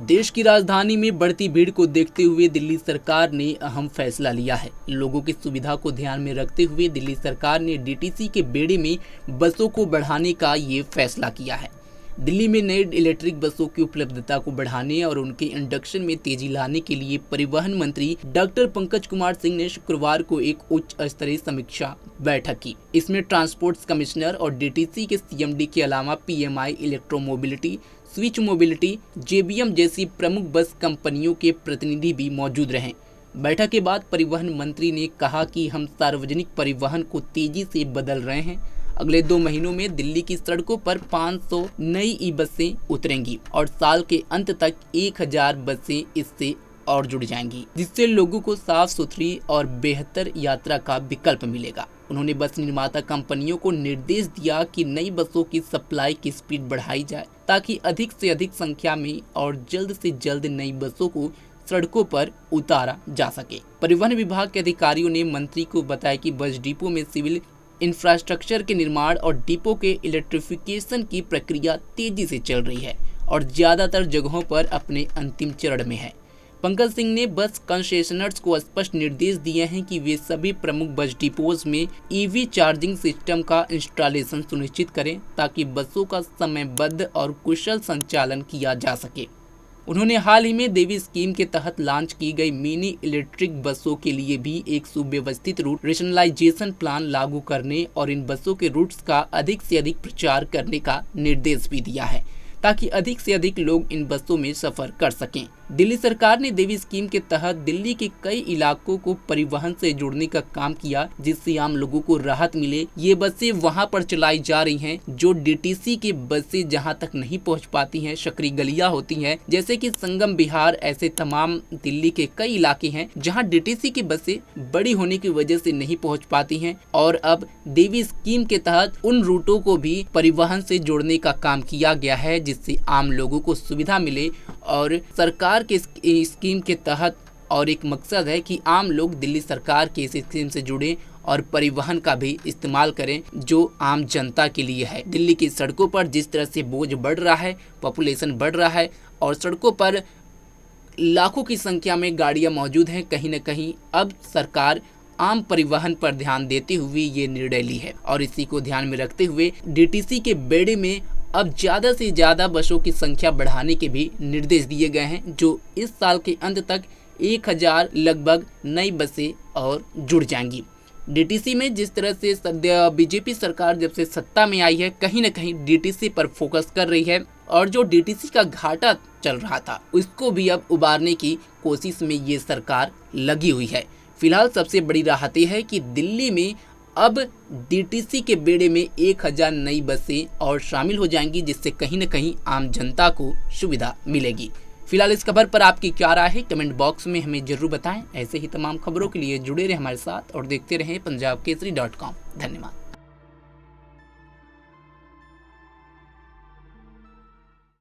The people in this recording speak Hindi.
देश की राजधानी में बढ़ती भीड़ को देखते हुए दिल्ली सरकार ने अहम फैसला लिया है। लोगों की सुविधा को ध्यान में रखते हुए दिल्ली सरकार ने डीटीसी के बेड़े में बसों को बढ़ाने का ये फैसला किया है। दिल्ली में नए इलेक्ट्रिक बसों की उपलब्धता को बढ़ाने और उनके इंडक्शन में तेजी लाने के लिए परिवहन मंत्री डॉक्टर पंकज कुमार सिंह ने शुक्रवार को एक उच्च स्तरीय समीक्षा बैठक की। इसमें ट्रांसपोर्ट कमिश्नर और डीटीसी के सीएमडी के अलावा PMI, electromobility, switch mobility, JBM जैसी प्रमुख बस कंपनियों के प्रतिनिधि भी मौजूद रहे। बैठक के बाद परिवहन मंत्री ने कहा कि हम सार्वजनिक परिवहन को तेजी से बदल रहे हैं। अगले 2 महीनों में दिल्ली की सड़कों पर 500 नई ई बसें उतरेंगी और साल के अंत तक 1000 बसें इससे और जुड़ जाएंगी, जिससे लोगों को साफ सुथरी और बेहतर यात्रा का विकल्प मिलेगा। उन्होंने बस निर्माता कंपनियों को निर्देश दिया कि नई बसों की सप्लाई की स्पीड बढ़ाई जाए ताकि अधिक से अधिक संख्या में और जल्द से जल्द नई बसों को सड़कों पर उतारा जा सके। परिवहन विभाग के अधिकारियों ने मंत्री को बताया कि बस डिपो में सिविल इंफ्रास्ट्रक्चर के निर्माण और डिपो के इलेक्ट्रिफिकेशन की प्रक्रिया तेजी से चल रही है और ज्यादातर जगहों पर अपने अंतिम चरण में है। पंकज सिंह ने बस कंसेशनर्स को स्पष्ट निर्देश दिए हैं कि वे सभी प्रमुख बस डिपोज में ईवी चार्जिंग सिस्टम का इंस्टॉलेशन सुनिश्चित करें ताकि बसों का समयबद्ध और कुशल संचालन किया जा सके। उन्होंने हाल ही में देवी स्कीम के तहत लॉन्च की गई मिनी इलेक्ट्रिक बसों के लिए भी एक सुव्यवस्थित रूट रेशनलाइजेशन प्लान लागू करने और इन बसों के रूट्स का अधिक से अधिक प्रचार करने का निर्देश भी दिया है ताकि अधिक से अधिक लोग इन बसों में सफर कर सकें। दिल्ली सरकार ने देवी स्कीम के तहत दिल्ली के कई इलाकों को परिवहन से जोड़ने का काम किया, जिससे आम लोगों को राहत मिले। ये बसें वहां पर चलाई जा रही हैं जो डीटीसी के बसें जहां तक नहीं पहुंच पाती हैं, सकरी गलियां होती हैं, जैसे कि संगम बिहार। ऐसे तमाम दिल्ली के कई इलाके हैं जहां डीटीसी की बसें बड़ी होने की वजह से नहीं पहुंच पाती हैं और अब देवी स्कीम के तहत उन रूटों को भी परिवहन से जोड़ने का काम किया गया है, जिससे आम लोगों को सुविधा मिले। और सरकार के स्कीम के तहत और एक मकसद है कि आम लोग दिल्ली सरकार के इस स्कीम से जुड़े और परिवहन का भी इस्तेमाल करें जो आम जनता के लिए है। दिल्ली की सड़कों पर जिस तरह से बोझ बढ़ रहा है, पॉपुलेशन बढ़ रहा है और सड़कों पर लाखों की संख्या में गाड़ियां मौजूद हैं, कहीं न कहीं अब सरकार आम परिवहन पर ध्यान देते हुए ये निर्णय ली है और इसी को ध्यान में रखते हुए डीटीसी के बेड़े में अब ज़्यादा से ज़्यादा बसों की संख्या बढ़ाने के भी निर्देश दिए गए हैं, जो इस साल के अंत तक 1000 लगभग नई बसें और जुड़ जाएंगी। डीटीसी में जिस तरह से सद्य बीजेपी सरकार जब से सत्ता में आई है, कहीं न कहीं डीटीसी पर फोकस कर रही है और जो डीटीसी का घाटा चल रहा था उसको भी अब उबारने की कोशिश में ये सरकार लगी हुई है। फिलहाल सबसे बड़ी राहत यह है कि दिल्ली में अब डीटीसी के बेड़े में 1000 नई बसें और शामिल हो जाएंगी, जिससे कहीं न कहीं आम जनता को सुविधा मिलेगी। फिलहाल इस खबर पर आपकी क्या राय है, कमेंट बॉक्स में हमें जरूर बताएं। ऐसे ही तमाम खबरों के लिए जुड़े रहें हमारे साथ और देखते रहें पंजाबकेसरी.com। धन्यवाद।